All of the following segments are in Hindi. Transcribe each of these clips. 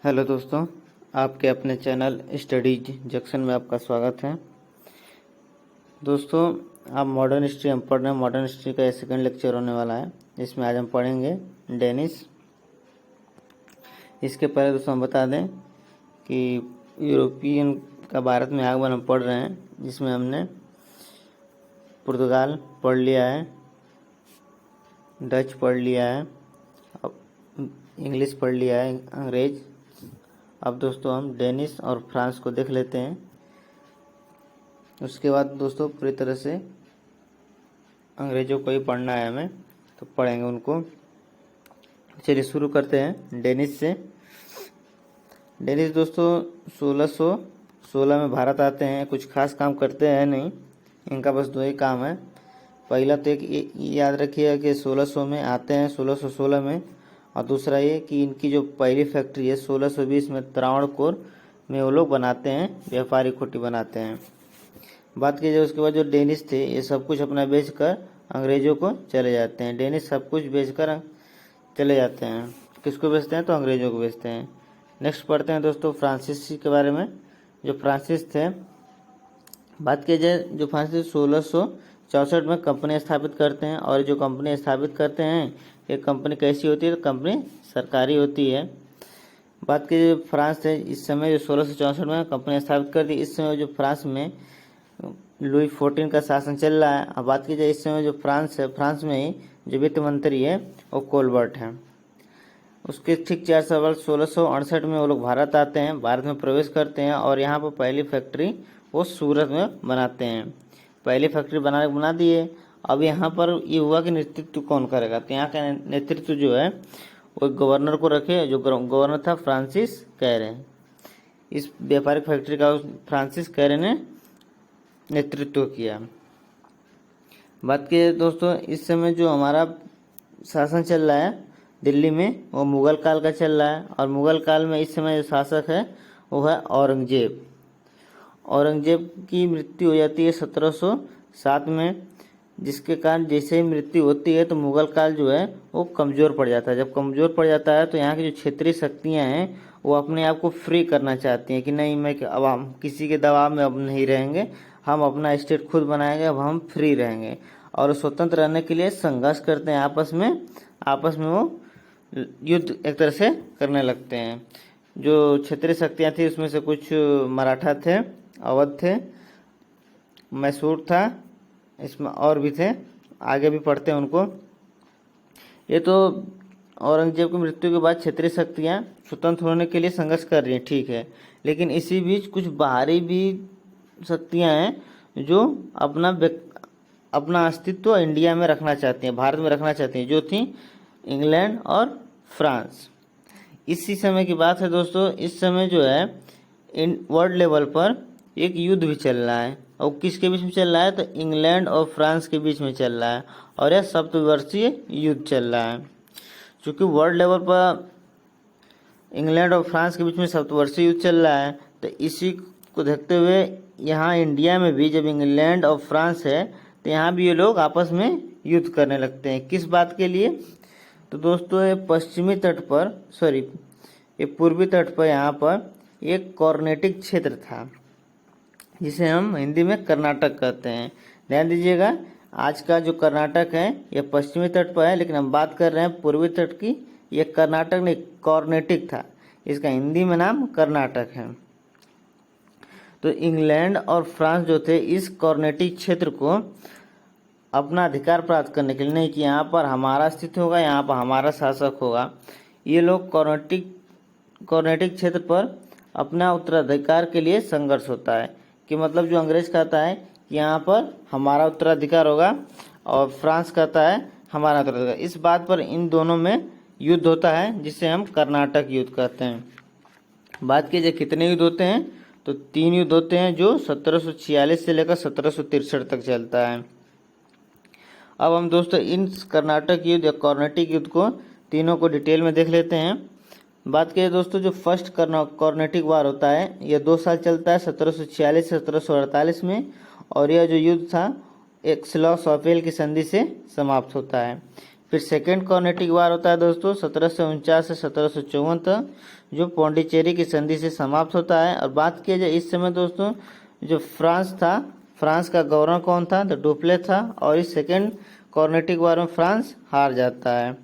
हेलो दोस्तों, आपके अपने चैनल स्टडीज जंक्शन में आपका स्वागत है। दोस्तों, आप मॉडर्न हिस्ट्री हम पढ़ रहे हैं। मॉडर्न हिस्ट्री का सेकंड लेक्चर होने वाला है, जिसमें आज हम पढ़ेंगे डेनिस। इसके पहले दोस्तों हम बता दें कि यूरोपियन का भारत में आगमन हम पढ़ रहे हैं, जिसमें हमने पुर्तगाल पढ़ लिया है, डच पढ़ लिया है, इंग्लिश पढ़ लिया है, अंग्रेज। अब दोस्तों हम डेनिस और फ्रांस को देख लेते हैं। उसके बाद दोस्तों पूरी तरह से अंग्रेजों को ही पढ़ना है हमें, तो पढ़ेंगे उनको। चलिए शुरू करते हैं डेनिस से। डेनिस दोस्तों 1616 में भारत आते हैं। कुछ खास काम करते हैं नहीं, इनका बस दो ही काम है। पहला तो एक याद रखिएगा कि 1600 में आते हैं, 1616 में। और दूसरा ये कि इनकी जो पहली फैक्ट्री है 1620 में त्रावणकोर में वो लोग बनाते हैं, व्यापारी खुट्टी बनाते हैं। बात की जाए उसके बाद जो डेनिस थे, ये सब कुछ अपना बेचकर अंग्रेजों को चले जाते हैं। डेनिस सब कुछ बेचकर चले जाते हैं। किसको बेचते हैं? तो अंग्रेजों को बेचते हैं। नेक्स्ट पढ़ते हैं दोस्तों फ्रांसिस के बारे में। जो फ्रांसिस थे, बात की जाए जो फ्रांसिस 1664 में कंपनी स्थापित करते हैं। और जो कंपनी स्थापित करते हैं, ये कंपनी कैसी होती है? तो कंपनी सरकारी होती है। बात की जाए फ्रांस है, इस समय जो 1664 में कंपनी स्थापित कर दी, इस समय जो फ्रांस में लुई 14 का शासन चल रहा है। अब बात की जाए इस समय जो फ्रांस है, फ्रांस में ही जो वित्त मंत्री है वो कोलबर्ट है। उसके ठीक 4 साल बाद 1668 में वो लोग भारत आते हैं, भारत में प्रवेश करते हैं। और यहाँ पर पहली फैक्ट्री वो सूरत में बनाते हैं। पहली फैक्ट्री बना दिए। अब यहाँ पर ये हुआ कि नेतृत्व कौन करेगा? तो यहाँ का नेतृत्व जो है वो गवर्नर को रखे, जो गवर्नर था फ्रांसिस कैरे। इस व्यापारिक फैक्ट्री का फ्रांसिस कैरे ने नेतृत्व किया। बात की दोस्तों इस समय जो हमारा शासन चल रहा है दिल्ली में, वो मुगल काल का चल रहा है। और मुगल काल में इस समय जो शासक है वो है औरंगजेब। औरंगजेब की मृत्यु हो जाती है 1707 में, जिसके कारण जैसे ही मृत्यु होती है तो मुगल काल जो है वो कमज़ोर पड़ जाता है। जब कमज़ोर पड़ जाता है तो यहाँ की जो क्षेत्रीय शक्तियाँ हैं वो अपने आप को फ्री करना चाहती हैं कि नहीं, मैं अब हम किसी के दबाव में अब नहीं रहेंगे, हम अपना स्टेट खुद बनाएंगे, अब हम फ्री रहेंगे। और स्वतंत्र रहने के लिए संघर्ष करते हैं आपस में वो युद्ध एक तरह से करने लगते हैं। जो क्षेत्रीय शक्तियाँ थी उसमें से कुछ मराठा थे, अवध थे, मैसूर था, इसमें और भी थे, आगे भी पढ़ते हैं उनको। ये तो औरंगजेब की मृत्यु के बाद क्षेत्रीय शक्तियाँ स्वतंत्र होने के लिए संघर्ष कर रही हैं, ठीक है। लेकिन इसी बीच कुछ बाहरी भी शक्तियाँ हैं जो अपना अस्तित्व इंडिया में रखना चाहती हैं, भारत में रखना चाहती हैं, जो थी इंग्लैंड और फ्रांस। इसी समय की बात है दोस्तों। इस समय जो है वर्ल्ड लेवल पर एक युद्ध भी चल रहा है। और किसके बीच में चल रहा है? तो इंग्लैंड और फ्रांस के बीच में चल रहा है। और यह सप्तवर्षीय युद्ध चल रहा है। चूँकि वर्ल्ड लेवल पर इंग्लैंड और फ्रांस के बीच में सप्तवर्षीय युद्ध चल रहा है, तो इसी को देखते हुए यहाँ इंडिया में भी जब इंग्लैंड और फ्रांस है तो यहाँ भी ये लोग आपस में युद्ध करने लगते हैं। किस बात के लिए? तो दोस्तों ये पूर्वी तट पर यहाँ पर एक कॉर्नेटिक क्षेत्र था, जिसे हम हिंदी में कर्नाटक कहते हैं। ध्यान दीजिएगा, आज का जो कर्नाटक है यह पश्चिमी तट पर है, लेकिन हम बात कर रहे हैं पूर्वी तट की। यह कर्नाटक नहीं, कॉर्नेटिक था, इसका हिंदी में नाम कर्नाटक है। तो इंग्लैंड और फ्रांस जो थे इस कॉर्नेटिक क्षेत्र को अपना अधिकार प्राप्त करने के लिए, नहीं कि यहाँ पर हमारा अस्तित्व होगा, यहाँ पर हमारा शासक होगा, ये लोग कॉर्नेटिक क्षेत्र पर अपना उत्तराधिकार के लिए संघर्ष होता है। कि मतलब जो अंग्रेज कहता है कि यहाँ पर हमारा उत्तराधिकार होगा और फ्रांस कहता है हमारा उत्तराधिकार। इस बात पर इन दोनों में युद्ध होता है, जिसे हम कर्नाटक युद्ध कहते हैं। बात की जाए कितने युद्ध होते हैं, तो 3 युद्ध होते हैं, जो 1746 से लेकर 1763 तक चलता है। अब हम दोस्तों इन कर्नाटक युद्ध या कॉर्नेटिक युद्ध को तीनों को डिटेल में देख लेते हैं। बात करें दोस्तों, जो फर्स्ट कॉर्नेटिक वार होता है यह 2 साल चलता है, 1746 से 1748 में। और यह जो युद्ध था एक्सलॉस ऑफेल की संधि से समाप्त होता है। फिर सेकेंड कॉर्नेटिक वार होता है दोस्तों 1749 से 1754 तक, जो पौंडीचेरी की संधि से समाप्त होता है। और बात किया जाए इस समय दोस्तों, जो फ्रांस था, फ्रांस का गवर्नर कौन था? तो डुप्ले था। और इस सेकेंड कॉर्नेटिक वार में फ्रांस हार जाता है।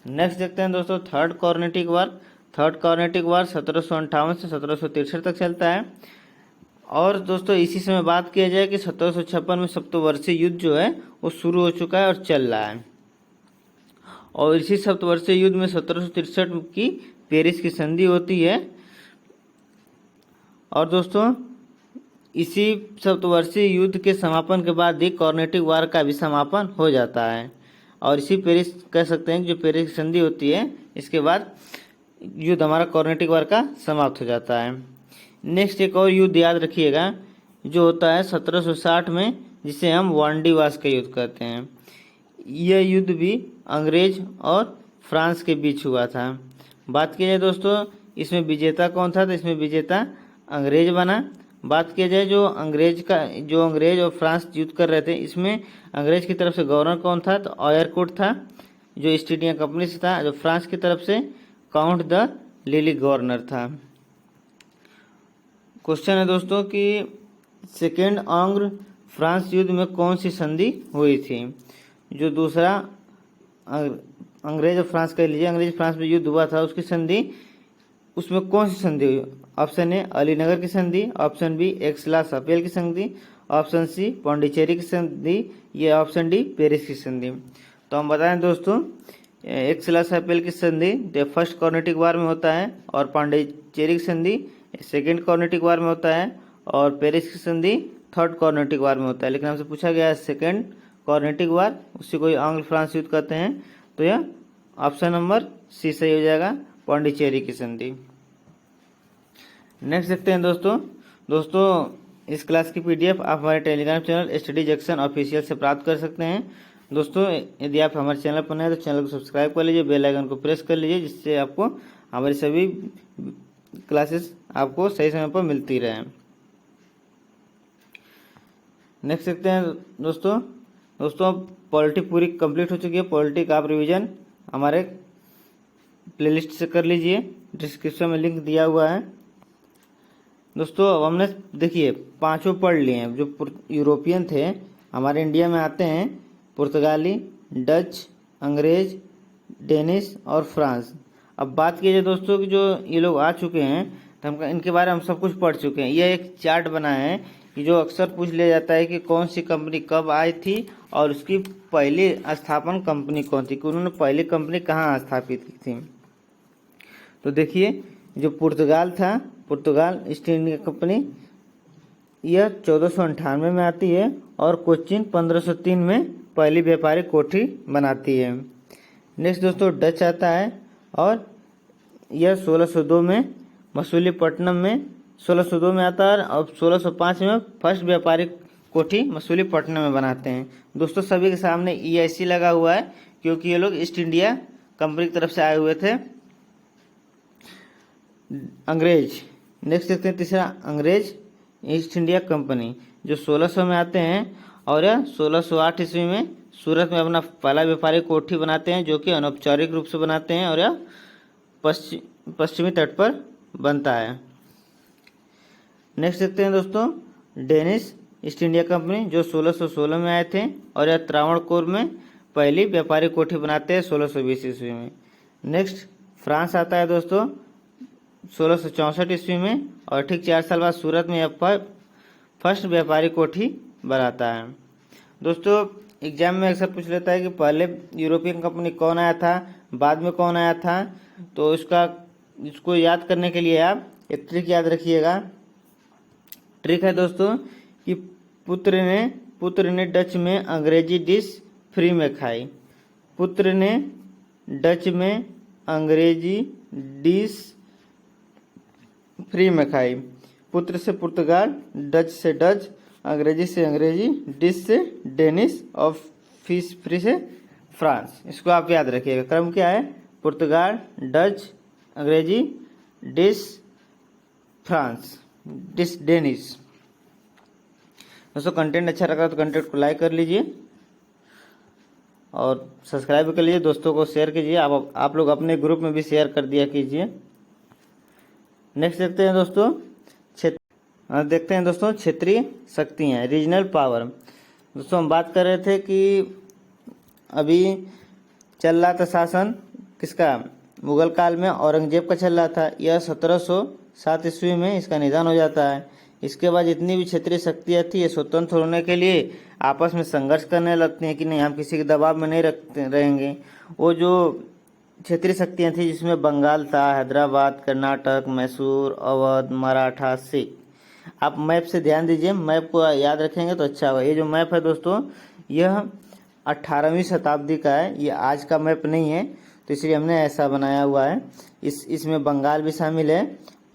नेक्स्ट देखते हैं दोस्तों थर्ड कॉर्नेटिक वार। थर्ड कॉर्नेटिक वार 1758 से 1763 तक चलता है। और दोस्तों इसी समय बात किया जाए कि 1756 में सप्तवर्षीय युद्ध जो है वो शुरू हो चुका है और चल रहा है। और इसी सप्तवर्षीय युद्ध में 1763 की पेरिस की संधि होती है। और दोस्तों इसी सप्तवर्षीय युद्ध के समापन के बाद ही कॉर्नेटिक वार का भी समापन हो जाता है। और इसी पेरिस कह सकते हैं कि जो पेरिस की संधि होती है, इसके बाद युद्ध हमारा कॉर्नेटिक वार का समाप्त हो जाता है। नेक्स्ट एक और युद्ध याद रखिएगा जो होता है 1760 में, जिसे हम वांडीवास का युद्ध कहते हैं। यह युद्ध भी अंग्रेज और फ्रांस के बीच हुआ था। बात की जाए दोस्तों इसमें विजेता कौन था? तो इसमें विजेता अंग्रेज बना। बात किया जाए जो अंग्रेज और फ्रांस युद्ध कर रहे थे, इसमें अंग्रेज की तरफ से गवर्नर कौन था? तो ऑयरकोट था, जो ईस्ट इंडिया कंपनी से था। जो फ्रांस की तरफ से काउंट द लिली गवर्नर था। क्वेश्चन है दोस्तों कि सेकेंड आंग्र फ्रांस युद्ध में कौन सी संधि हुई थी? जो दूसरा अंग्रेज और फ्रांस कह लीजिए, अंग्रेज फ्रांस में युद्ध हुआ था, उसकी संधि, उसमें कौन सी संधि हुई? ऑप्शन ए अलीनगर की संधि, ऑप्शन बी एक्सला-शापेल की संधि, ऑप्शन सी पौंडीचेरी की संधि, या ऑप्शन डी पेरिस की संधि। तो हम बताएं दोस्तों, एक्सला-शापेल की संधि फर्स्ट कॉर्नेटिक वार में होता है, और पौंडीचेरी की संधि सेकेंड कॉर्नेटिक वार में होता है, और पेरिस की संधि थर्ड कॉर्नेटिक वार में होता है। लेकिन हमसे पूछा गया है सेकेंड कॉर्नेटिक वार, उसी को आंग्ल फ्रांस युद्ध कहते हैं। तो यह ऑप्शन नंबर सी सही हो जाएगा, पौंडीचेरी की संधि। नेक्स्ट देखते हैं दोस्तों इस क्लास की पीडीएफ आप हमारे Telegram channel study junction official से प्राप्त कर सकते हैं। दोस्तों यदि आप हमारे चैनल पर नए हैं तो चैनल को सब्सक्राइब कर लीजिए, बेल आइकन को प्रेस कर लीजिए, जिससे आपको हमारी सभी क्लासेस आपको सही समय पर मिलती रहे। नेक्स्ट देखते हैं दोस्तों पॉलिटी पूरी कंप्लीट हो चुकी है। पॉलिटी का आप रिवीजन हमारे प्लेलिस्ट से कर लीजिए, डिस्क्रिप्शन में लिंक दिया हुआ है। दोस्तों अब हमने देखिए पांचों पढ़ लिए हैं। जो यूरोपियन थे हमारे इंडिया में आते हैं, पुर्तगाली, डच, अंग्रेज, डेनिश और फ्रांस। अब बात की जाए दोस्तों कि जो ये लोग आ चुके हैं, तो हम इनके बारे में हम सब कुछ पढ़ चुके हैं। यह एक चार्ट बना है कि जो अक्सर पूछ लिया जाता है कि कौन सी कंपनी कब आई थी और उसकी पहली स्थापन कंपनी कौन थी, कि उन्होंने पहली कंपनी कहाँ स्थापित की थी। तो देखिए जो पुर्तगाल था, पुर्तगाल ईस्ट इंडिया कंपनी, यह 1498 में आती है, और कोचिन 1503 में पहली व्यापारिक कोठी बनाती है। नेक्स्ट दोस्तों डच आता है, और यह 1602 में मसूलीपट्टनम में 1602 में आता है, और 1605 में फर्स्ट व्यापारिक कोठी मसूलीपट्टनम में बनाते हैं। दोस्तों सभी के सामने EIC लगा हुआ है, क्योंकि ये लोग ईस्ट इंडिया कंपनी की तरफ से आए हुए थे। अंग्रेज, नेक्स्ट देखते हैं तीसरा, अंग्रेज ईस्ट इंडिया कंपनी, जो 1600 में आते हैं, और यह 1608 ईस्वी में सूरत में अपना पहला व्यापारिक कोठी बनाते हैं, जो कि अनौपचारिक रूप से बनाते हैं, और यह पश्चिमी तट पर बनता है। नेक्स्ट देखते हैं दोस्तों डेनिश ईस्ट इंडिया कंपनी, जो 1616 में आए थे, और यह त्रावणकोर में पहली व्यापारिक कोठी बनाते हैं 1620 ईस्वी में। नेक्स्ट फ्रांस आता है दोस्तों 1664 ईस्वी में, और ठीक 4 साल बाद सूरत में यह फर्स्ट व्यापारिक कोठी बनाता है। दोस्तों एग्जाम में अक्सर पूछ लेता है कि पहले यूरोपियन कंपनी कौन आया था, बाद में कौन आया था। तो इसको याद करने के लिए आप एक ट्रिक याद रखिएगा। ट्रिक है दोस्तों कि पुत्र ने डच में अंग्रेजी डिश फ्री में खाई। पुत्र ने डच में अंग्रेजी डिश फ्री में खाई। पुत्र से पुर्तगाल, डच से डच, अंग्रेजी से अंग्रेजी, डिश से डेनिश, और फिश फ्री से फ्रांस। इसको आप याद रखिएगा। क्रम क्या है? पुर्तगाल, डच, अंग्रेजी, डिश, फ्रांस, डिश, डेनिश। दोस्तों कंटेंट अच्छा लगा तो कंटेंट को लाइक कर लीजिए। और सब्सक्राइब कर लीजिए, दोस्तों को शेयर कीजिए, आप लोग अपने ग्रुप में भी शेयर कर दिया कीजिए। नेक्स्ट देखते हैं दोस्तों क्षेत्रीय शक्तियाँ, रीजनल पावर। दोस्तों हम बात कर रहे थे कि अभी चल रहा था शासन किसका, मुगल काल में औरंगजेब का चल रहा था। यह 1707 ईस्वी में इसका निधन हो जाता है। इसके बाद जितनी भी क्षेत्रीय शक्तियाँ थी ये स्वतंत्र होने के लिए आपस में संघर्ष करने लगती हैं कि नहीं हम किसी के दबाव में नहीं रहेंगे। वो जो क्षेत्रीय शक्तियाँ थी जिसमें बंगाल था, हैदराबाद, कर्नाटक, मैसूर, अवध, मराठा, सिख। आप मैप से ध्यान दीजिए, मैप को याद रखेंगे तो अच्छा होगा। ये जो मैप है दोस्तों यह 18वीं शताब्दी का है, ये आज का मैप नहीं है, तो इसलिए हमने ऐसा बनाया हुआ है। इसमें बंगाल भी शामिल है,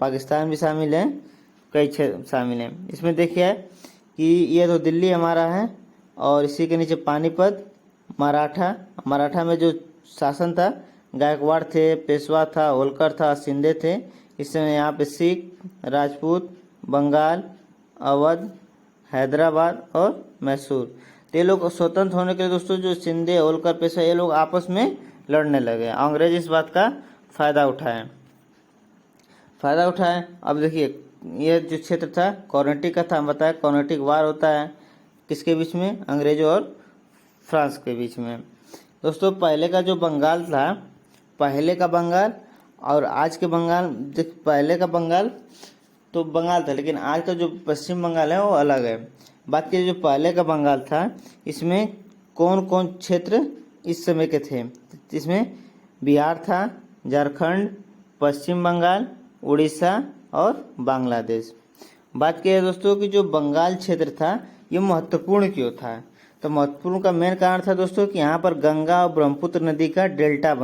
पाकिस्तान भी शामिल है, कई क्षेत्र शामिल हैं। इसमें देखिए कि ये तो दिल्ली हमारा है और इसी के नीचे पानीपत, मराठा में जो शासन था गायकवाड़ थे, पेशवा था, होलकर था, शिंदे थे। इसमें यहाँ पे सिख, राजपूत, बंगाल, अवध, हैदराबाद और मैसूर। तो ये लोग स्वतंत्र होने के लिए दोस्तों जो शिंदे, होलकर, पेशवा ये लोग आपस में लड़ने लगे। अंग्रेज इस बात का फायदा उठाए। अब देखिए ये जो क्षेत्र था कर्नाटक का था, हम बताया कर्नाटक वार होता है किसके बीच में, अंग्रेजों और फ्रांस के बीच में। दोस्तों पहले का जो बंगाल था, पहले का बंगाल और आज के बंगाल, पहले का बंगाल तो बंगाल था, लेकिन आज का जो पश्चिम बंगाल है वो अलग है। बात की जो पहले का बंगाल था इसमें कौन कौन क्षेत्र इस समय के थे, इसमें बिहार था, झारखंड, पश्चिम बंगाल, उड़ीसा और बांग्लादेश। बात की है दोस्तों कि जो बंगाल क्षेत्र था ये महत्वपूर्ण क्यों था, तो महत्वपूर्ण का मेन कारण था दोस्तों कि यहाँ पर गंगा और ब्रह्मपुत्र नदी का डेल्टा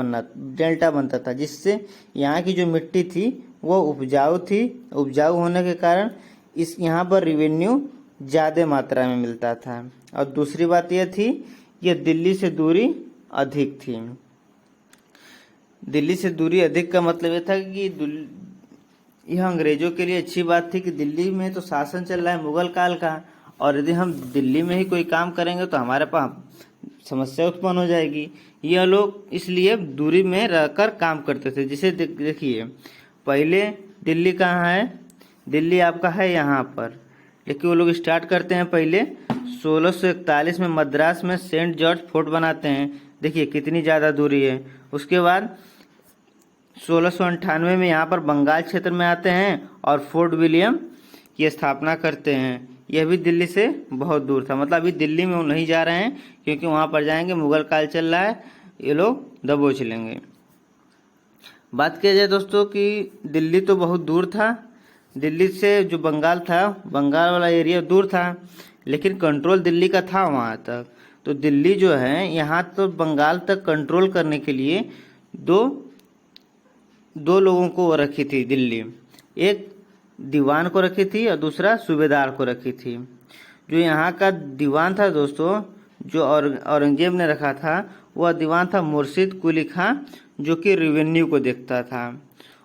बनता था, जिससे यहाँ की जो मिट्टी थी वो उपजाऊ होने के कारण इस यहाँ पर रेवेन्यू ज़्यादा मात्रा में मिलता था। और दूसरी बात यह थी ये दिल्ली से दूरी अधिक थी। दिल्ली से दूरी अधिक का मतलब यह था कि यह अंग्रेजों के लिए अच्छी बात थी कि दिल्ली में तो शासन चल रहा है मुगल काल का, और यदि हम दिल्ली में ही कोई काम करेंगे तो हमारे पास समस्या उत्पन्न हो जाएगी। यह लोग इसलिए दूरी में रहकर काम करते थे। जिसे देखिए पहले दिल्ली कहाँ है, दिल्ली आपका है यहाँ पर, लेकिन वो लोग स्टार्ट करते हैं पहले 1641 में मद्रास में सेंट जॉर्ज फोर्ट बनाते हैं। देखिए कितनी ज़्यादा दूरी है। उसके बाद 1698 में यहाँ पर बंगाल क्षेत्र में आते हैं और फोर्ट विलियम की स्थापना करते हैं। यह भी दिल्ली से बहुत दूर था, मतलब अभी दिल्ली में वो नहीं जा रहे हैं क्योंकि वहाँ पर जाएंगे मुगल काल चल रहा है, ये लोग दबोच लेंगे। बात किया जाए दोस्तों कि दिल्ली तो बहुत दूर था, दिल्ली से जो बंगाल था, बंगाल वाला एरिया दूर था, लेकिन कंट्रोल दिल्ली का था वहाँ तक। तो दिल्ली जो है यहाँ तो बंगाल तक कंट्रोल करने के लिए दो लोगों को रखी थी दिल्ली, एक दीवान को रखी थी और दूसरा सूबेदार को रखी थी। जो यहाँ का दीवान था दोस्तों जो औरंगजेब ने रखा था, वह दीवान था मुर्शिद कुली खां, जो कि रेवेन्यू को देखता था,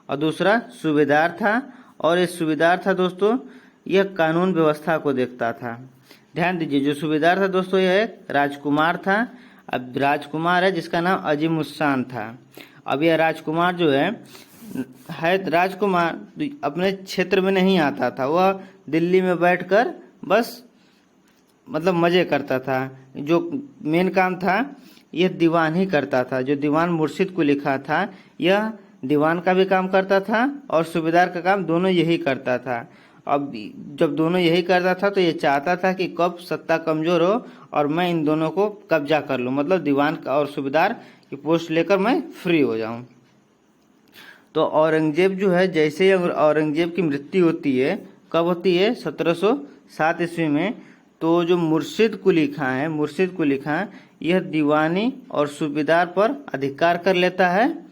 और दूसरा सूबेदार था, और ये सूबेदार था दोस्तों यह कानून व्यवस्था को देखता था। ध्यान दीजिए जो सूबेदार था दोस्तों यह एक राजकुमार था। अब राजकुमार है जिसका नाम अजीमुस्सान था। अब यह राजकुमार जो है राजकुमार अपने क्षेत्र में नहीं आता था, वह दिल्ली में बैठकर बस मतलब मजे करता था। जो मेन काम था यह दीवान ही करता था। जो दीवान मुर्शिद को लिखा था यह दीवान का भी काम करता था और सूबेदार का काम, दोनों यही करता था। अब जब दोनों यही करता था तो ये चाहता था कि कब सत्ता कमजोर हो और मैं इन दोनों को कब्जा कर लूं, मतलब दीवान और सूबेदार की पोस्ट लेकर मैं फ्री हो जाऊं। तो औरंगजेब जो है, जैसे ही औरंगजेब की मृत्यु होती है, कब होती है 1707 ईस्वी में, तो जो मुर्शिद कुली खां है, मुर्शिद कुली खां यह दीवानी और सूबेदार पर अधिकार कर लेता है।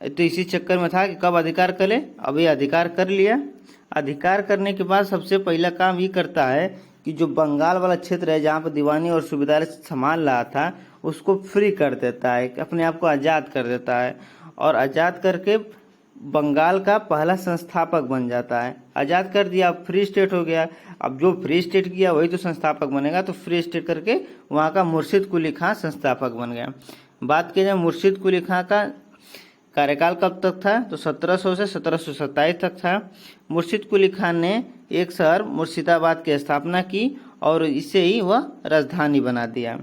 तो इसी चक्कर में था कि कब अधिकार कर ले, अब ये अधिकार कर लिया। अधिकार करने के बाद सबसे पहला काम ये करता है कि जो बंगाल वाला क्षेत्र है जहाँ पर दीवानी और सूबेदार संभाल रहा था उसको फ्री कर देता है, अपने आप को आज़ाद कर देता है, और आज़ाद करके बंगाल का पहला संस्थापक बन जाता है। आज़ाद कर दिया, फ्री स्टेट हो गया। अब जो फ्री स्टेट किया वही तो संस्थापक बनेगा, तो फ्री स्टेट करके वहाँ का मुर्शिद कुली खां संस्थापक बन गया। बात की जाए मुर्शिद कुली खां का कार्यकाल कब तक था, तो 1700 से 1727 तक था। मुर्शिद कुली खान ने एक शहर मुर्शिदाबाद की स्थापना की और इसे ही वह राजधानी बना दिया।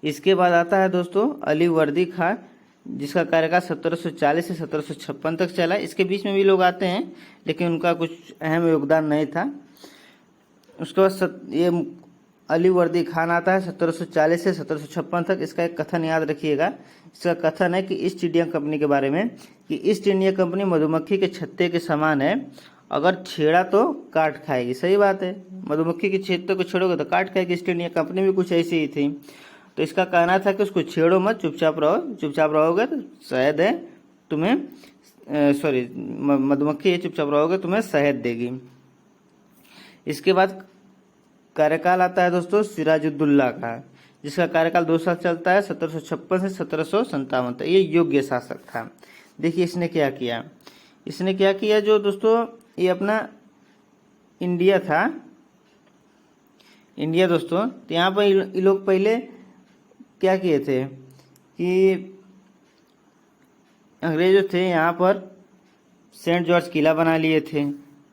इसके बाद आता है दोस्तों अली वर्दी खां, जिसका कार्यकाल 1740 से 1756 तक चला। इसके बीच में भी लोग आते हैं लेकिन उनका कुछ अहम योगदान नहीं था। उसके बाद ये अली वर्दी खान आता है 1740 से 1756 तक। इसका एक कथन याद रखिएगा। इसका कथन है कि ईस्ट इंडिया कंपनी के बारे में कि ईस्ट इंडिया कंपनी मधुमक्खी के छत्ते के समान है, अगर छेड़ा तो काट खाएगी। सही बात है, मधुमक्खी के छत्ते को छेड़ोगे तो काट खाएगी। ईस्ट इंडिया कंपनी भी कुछ ऐसी ही थी। तो इसका कहना था कि उसको छेड़ो मत, चुपचाप रहो, चुपचाप रहोगे तो शहद है तुम्हें सॉरी मधुमक्खी है, चुपचाप रहोगे तुम्हें शहद देगी। इसके बाद कार्यकाल आता है दोस्तों सिराजुद्दौला का, जिसका कार्यकाल 2 साल चलता है, 1756 से 1757 तक। ये योग्य शासक था। देखिए इसने क्या किया, इसने क्या किया, जो दोस्तों ये अपना इंडिया था, इंडिया दोस्तों, तो यहाँ पर ये लोग पहले क्या किए थे कि अंग्रेज जो थे यहाँ पर सेंट जॉर्ज किला बना लिए थे,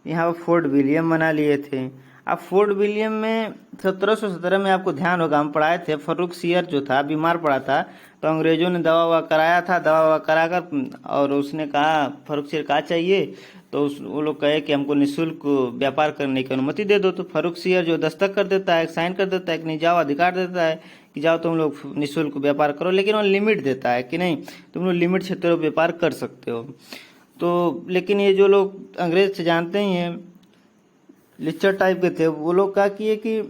यहाँ पर फोर्ट विलियम बना लिए थे। अब फोर्ट विलियम में 1717 में आपको ध्यान होगा हम पढ़ाए थे, फर्रुख सियर जो था बीमार पड़ा था, तो अंग्रेजों ने दवा ववा कराया था, दवा ववा कराकर और उसने कहा फर्रुख सियर क्या चाहिए, तो वो लोग कहे कि हमको निःशुल्क व्यापार करने की अनुमति दे दो। तो फर्रुख सियर जो दस्तक कर देता है, साइन कर देता है कि नहीं, जाओ अधिकार देता है कि जाओ तुम लोग निःशुल्क व्यापार करो, लेकिन वो लिमिट देता है कि नहीं तुम लोग लिमिट क्षेत्र में व्यापार कर सकते हो। तो लेकिन ये जो लोग अंग्रेज से जानते ही हैं, लिच्चर टाइप के थे, वो लोग क्या किए कि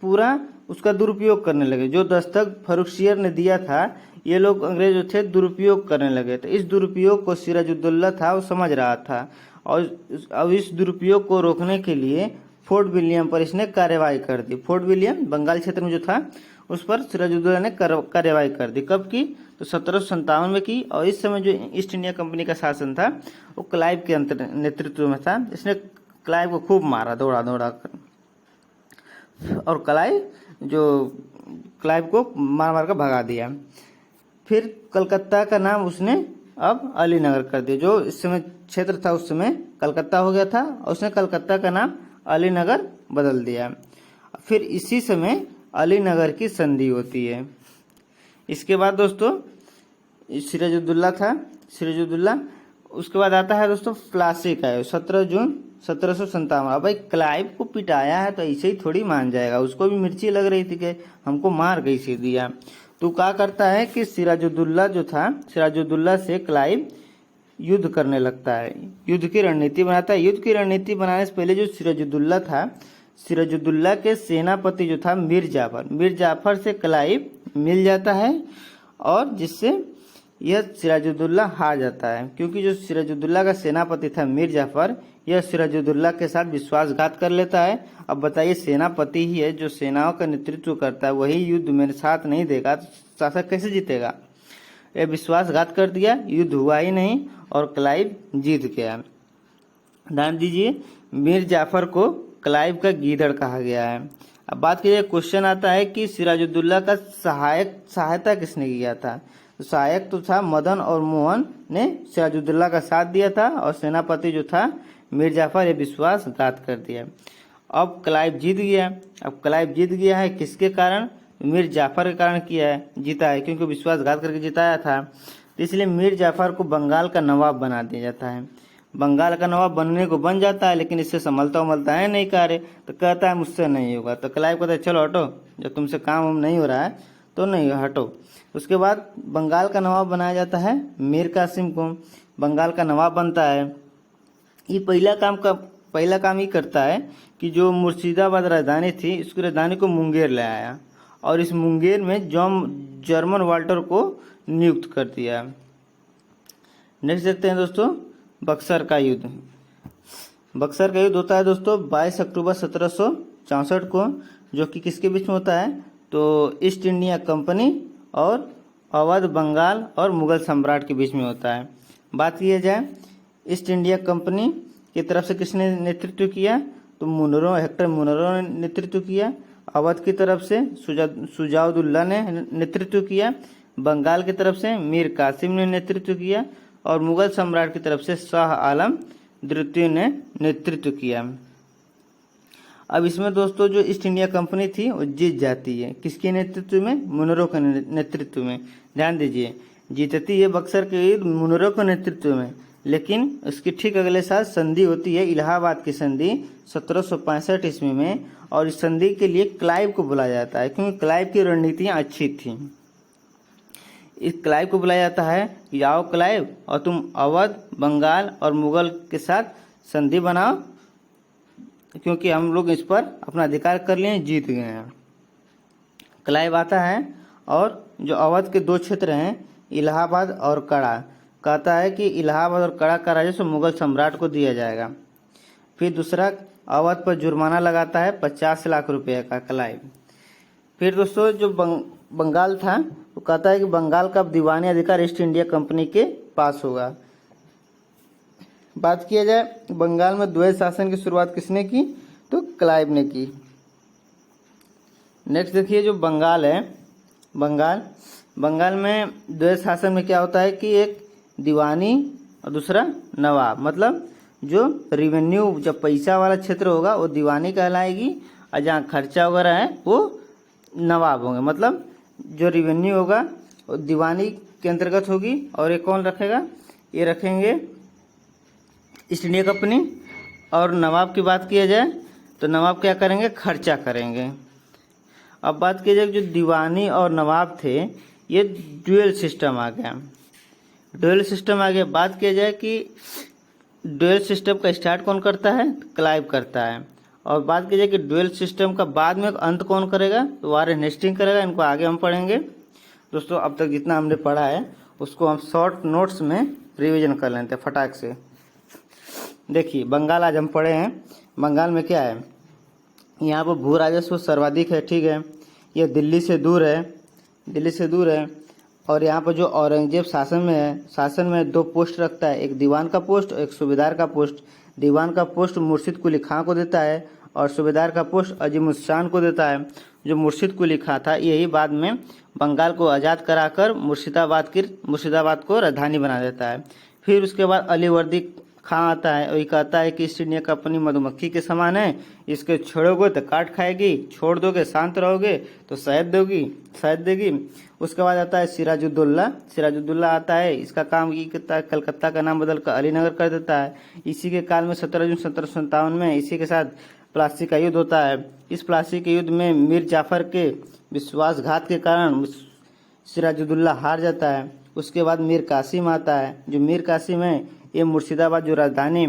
पूरा उसका दुरुपयोग करने लगे। जो दस्तक फर्रुख सियर ने दिया था ये लोग अंग्रेज जो थे दुरुपयोग करने लगे। तो इस दुरुपयोग को सिराजुद्दौला था वो समझ रहा था, और अब इस दुरुपयोग को रोकने के लिए फोर्ट विलियम पर इसने कार्यवाही कर दी। फोर्ट विलियम बंगाल क्षेत्र में जो था उस पर सिराजुद्दौला ने कार्यवाही कर दी। कब की, तो 1757 में की। और इस समय जो ईस्ट इंडिया कंपनी का शासन था वो क्लाइव के नेतृत्व में था। इसने क्लाइव को खूब मारा, दौड़ा दौड़ा कर, और क्लाइव को मार मार कर भगा दिया। फिर कलकत्ता का नाम उसने अब अलीनगर कर दिया। जो इस समय क्षेत्र था उस समय कलकत्ता हो गया था, और उसने कलकत्ता का नाम अलीनगर बदल दिया। फिर इसी समय अलीनगर की संधि होती है। इसके बाद दोस्तों सिराजुद्दौला था, सिराजुद्दौला। उसके बाद आता है दोस्तों प्लासी का 17 जून 1757। अब भाई क्लाइव को पिटाया है तो ऐसे ही थोड़ी मान जाएगा, उसको भी मिर्ची लग रही थी कि हमको मार कैसे दिया। तो क्या करता है कि सिराजुद्दौला जो था, सिराजुद्दौला से क्लाइव युद्ध करने लगता है, युद्ध की रणनीति बनाता है। युद्ध की रणनीति बनाने से पहले जो सिराजुद्दौला था, सिराजुद्दौला के सेनापति जो था मीर जाफर से क्लाइव मिल जाता है, और जिससे यह सिराजुद्दौला हार जाता है। क्योंकि जो सिराजुद्दौला का सेनापति था मीर जाफर, यह सिराजुद्दौला के साथ विश्वासघात कर लेता है। अब बताइए सेनापति ही है जो सेनाओं का नेतृत्व करता है, वही युद्ध मेरे साथ नहीं देगा तो शासक कैसे जीतेगा। यह विश्वासघात कर दिया, युद्ध हुआ ही नहीं और क्लाइव जीत गया। ध्यान दीजिए, मीर जाफर को क्लाइव का गीदड़ कहा गया है। अब बात कीजिए, क्वेश्चन आता है कि सिराजुद्दौला का सहायता किसने किया था। तो सहायक तो था मदन और मोहन ने सिराजुद्दौला का साथ दिया था, और सेनापति जो था मीर जाफर, ये विश्वासघात कर दिया। अब क्लाइव जीत गया। अब क्लाइव जीत गया है किसके कारण, मीर जाफर के कारण किया है, जीता है, क्योंकि विश्वासघात करके जिताया था। तो इसलिए मीर जाफर को बंगाल का नवाब बना दिया जाता है। बंगाल का नवाब बनने को बन जाता है, लेकिन इससे संभलता है नहीं कार्य, तो कहता है मुझसे नहीं होगा। तो क्लाइव कहता है चलो हटो, जब तुमसे काम नहीं हो रहा है तो नहीं हटो। उसके बाद बंगाल का नवाब बनाया जाता है मीर कासिम को, बंगाल का नवाब बनता है। ये पहला काम ही करता है कि जो मुर्शिदाबाद राजधानी थी, इसकी राजधानी को मुंगेर ले आया, और इस मुंगेर में जर्मन वाल्टर को नियुक्त कर दिया। नेक्स्ट देखते हैं दोस्तों बक्सर का युद्ध। बक्सर का युद्ध होता है दोस्तों 22 अक्टूबर 1764 को, जो कि किसके बीच में होता है, तो ईस्ट इंडिया कंपनी और अवध, बंगाल और मुगल सम्राट के बीच में होता है। बात किया जाए ईस्ट इंडिया कंपनी की तरफ से किसने नेतृत्व किया, तो हेक्टर मुनरो ने नेतृत्व किया। अवध की तरफ से शुजाउद्दौला ने नेतृत्व किया। बंगाल की तरफ से मीर कासिम ने नेतृत्व किया और मुगल सम्राट की तरफ से शाह आलम द्वितीय ने नेतृत्व किया। अब इसमें दोस्तों जो ईस्ट इंडिया कंपनी थी वो जीत जाती है, किसके नेतृत्व में, मुनरो के नेतृत्व में। ध्यान दीजिए, जीतती है बक्सर के युद्ध मुनरो के नेतृत्व में, लेकिन उसकी ठीक अगले साल संधि होती है, इलाहाबाद की संधि 1765 ईस्वी में। और इस संधि के लिए क्लाइव को बुलाया जाता है, क्योंकि क्लाइव की रणनीतियां अच्छी थी। इस क्लाइव को बुलाया जाता है कि आओ क्लाइव और तुम अवध, बंगाल और मुगल के साथ संधि बनाओ, क्योंकि हम लोग इस पर अपना अधिकार कर लिए, जीत गए हैं। क्लाइव आता है और जो अवध के दो क्षेत्र हैं इलाहाबाद और कड़ा, कहता है कि इलाहाबाद और कड़ा का राजस्व मुगल सम्राट को दिया जाएगा। फिर दूसरा, अवध पर जुर्माना लगाता है 50 लाख रुपए का क्लाइव। फिर दोस्तों जो बंगाल था वो कहता है कि बंगाल का दीवानी अधिकार ईस्ट इंडिया कंपनी के पास होगा। बात किया जाए बंगाल में द्वैध शासन की शुरुआत किसने की, तो क्लाइव ने की। नेक्स्ट देखिए जो बंगाल है, बंगाल में द्वैध शासन में क्या होता है कि एक दीवानी और दूसरा नवाब, मतलब जो रिवेन्यू, जब पैसा वाला क्षेत्र होगा वो दीवानी कहलाएगी और जहाँ खर्चा वगैरह है वो नवाब होंगे। मतलब जो रिवेन्यू होगा वो दीवानी के अंतर्गत होगी और ये कौन रखेगा, ये रखेंगे ईस्ट इंडिया कंपनी। और नवाब की बात किया जाए तो नवाब क्या करेंगे, खर्चा करेंगे। अब बात की जाए जो दीवानी और नवाब थे ये ड्यूअल सिस्टम आ गया, बात किया जाए कि ड्यूअल सिस्टम का स्टार्ट कौन करता है, क्लाइव करता है। और बात की जाए कि ड्यूअल सिस्टम का बाद में अंत कौन करेगा, तो वारेन हेस्टिंग करेगा। इनको आगे हम पढ़ेंगे। दोस्तों अब तक जितना हमने पढ़ा है उसको हम शॉर्ट नोट्स में रिवीजन कर लेते हैं फटाक से। देखिए बंगाल आज हम पढ़े हैं, बंगाल में क्या है, यहाँ पर भू राजस्व सर्वाधिक है, ठीक है। ये दिल्ली से दूर है। और यहाँ पर जो औरंगजेब शासन में दो पोस्ट रखता है, एक दीवान का पोस्ट और एक सूबेदार का पोस्ट। दीवान का पोस्ट मुर्शिद कुली खां को देता है और सूबेदार का पोस्ट अजीमुद्दीन को देता है। जो मुर्शिद कुली खां था यही बाद में बंगाल को आज़ाद कराकर मुर्शिदाबाद को राजधानी बना देता है। फिर उसके बाद अलीवर्दी खां आता है और ये कहता है कि ईस्ट इंडिया कंपनी मधुमक्खी के समान है, इसके छोड़ोगे तो काट खाएगी, छोड़ दोगे शांत रहोगे तो शहद देगी। उसके बाद आता है सिराजुद्दौला आता है। इसका काम ये करता है, कलकत्ता का नाम बदलकर अलीनगर कर देता है। इसी के काल में 17 जून 1757 में इसी के साथ प्लासी का युद्ध होता है। इस प्लासी के युद्ध में मीर जाफर के विश्वासघात के कारण सिराजुद्दौला हार जाता है। उसके बाद मीर कासिम आता है। जो मीर कासिम है ये मुर्शिदाबाद जो राजधानी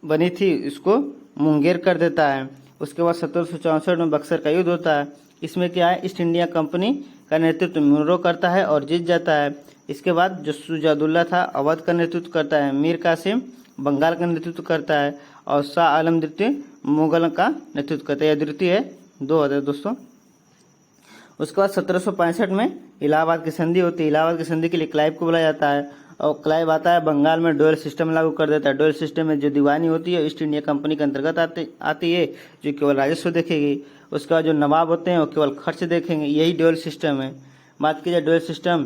बनी थी इसको मुंगेर कर देता है। उसके बाद 1764 में बक्सर का युद्ध होता है। इसमें क्या है, ईस्ट इंडिया कंपनी का नेतृत्व मुनरो करता है और जीत जाता है। इसके बाद जो शुजाउद्दौला था अवध का नेतृत्व करता है, मीर कासिम बंगाल का नेतृत्व करता है और शाह आलम द्वितीय मुगल का नेतृत्व करता है। यह द्वितीय है, 2 है दोस्तों। उसके बाद 1765 में इलाहाबाद की संधि होती है। इलाहाबाद की संधि के लिए क्लाइव को बुलाया जाता है और क्लाइव आता है, बंगाल में डोयल सिस्टम लागू कर देता है। डोयल सिस्टम में जो दीवानी होती है ईस्ट इंडिया कंपनी के अंतर्गत आती है, जो केवल राजस्व देखेगी। उसके बाद जो नवाब होते हैं वो केवल खर्च देखेंगे, यही डोयल सिस्टम है। बात की जाए डोयल सिस्टम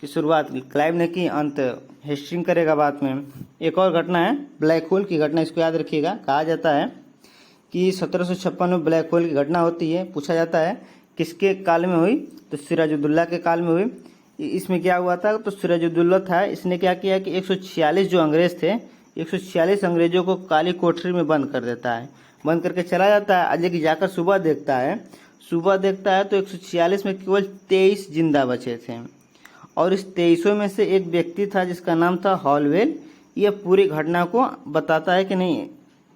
की शुरुआत क्लाइव ने की, अंत हेस्टिंग करेगा बाद में। एक और घटना है ब्लैक होल की घटना, इसको याद रखिएगा। कहा जाता है कि 1756 में ब्लैक होल की घटना होती है। पूछा जाता है किसके काल में हुई, तो सिराजुद्दौला के काल में हुई। इसमें क्या हुआ था, तो सिराजुद्दौला था, इसने क्या किया कि 146 जो अंग्रेज थे, 146 अंग्रेजों को काली कोठरी में बंद कर देता है। बंद करके चला जाता है। आज लेकिन जाकर सुबह देखता है तो 146 में केवल 23 जिंदा बचे थे। और इस 23 में से एक व्यक्ति था जिसका नाम था हॉलवेल। यह पूरी घटना को बताता है कि नहीं,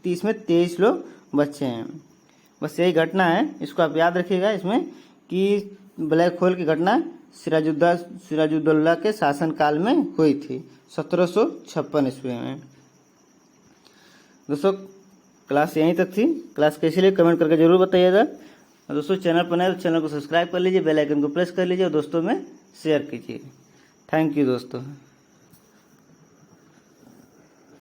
30 में 23 लोग बचे हैं। बस यही घटना है, इसको आप याद रखिएगा इसमें कि ब्लैक होल की घटना सिराजुद्दौला के शासनकाल में हुई थी 1756 ईस्वी में। दोस्तों क्लास यहीं तक थी। क्लास कैसी लगी कमेंट करके जरूर बताइएगा। दोस्तों चैनल पर नए तो चैनल को सब्सक्राइब कर लीजिए, बेल आइकन को प्रेस कर लीजिए और दोस्तों में शेयर कीजिए। थैंक यू दोस्तों।